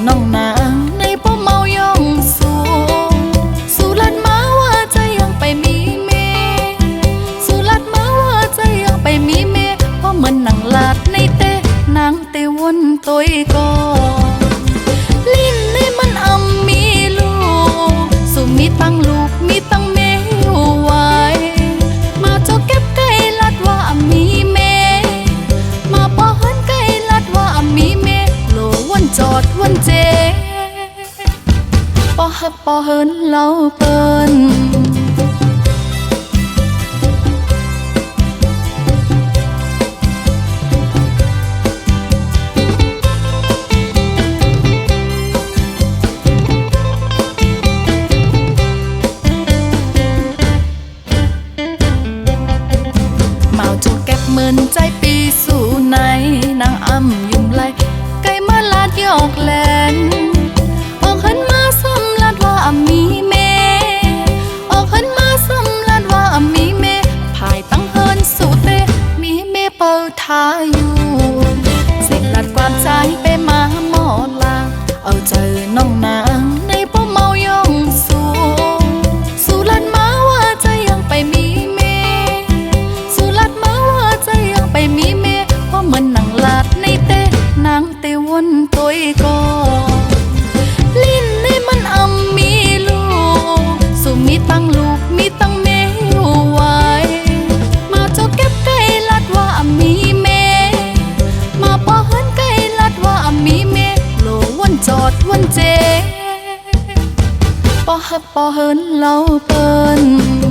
น้องนางในป้อมเมายองสู่ลัดมาว่าใจยังไปมีเมสู่ลัดมาว่าใจยังไปมีเมเพราะเหมือนหนังลาดในเตนางเตวนตัวก่อลิ้นในมันมีลูกสู่มีตั้งลูกมีตั้งเมอยู่ไว้มาเจ้าเก็บไก่ลัดว่ามีเมมาป้อหันไก่ลัดว่ามีเมโลวันจอดวันเจป้อฮับป้อเฮินเล่าเปิ้นเหมือนใจปีสู่ในนางยุ่มไหลไก่มาลาดยอกแลนออกหันมาซ้ำลาดว่ามีเมออกหันมาซ้ำลาดว่ามีเมภายตั้งเฮินสู่เตมีเมเปิดทาอยู่สิลาดความใจไปมาหมอลาเอาเจอน้องนางในป้อมเมายองสู่ลาดมาว่าใจยังไปมีไปมีเมเพราะมันหนังลาดในเตนางเตวนตัวก่อลิ้นในมันมีลูกสู่มีตั้งลูกมีตั้งเมอยู่ไว้มาเจ้าเก็บไก่ลัดว่ามีเมมาป้อหันไก่ลัดว่ามีเมโลวันจอดวันเจป้อฮับป้อเฮินเล่าเปิ้น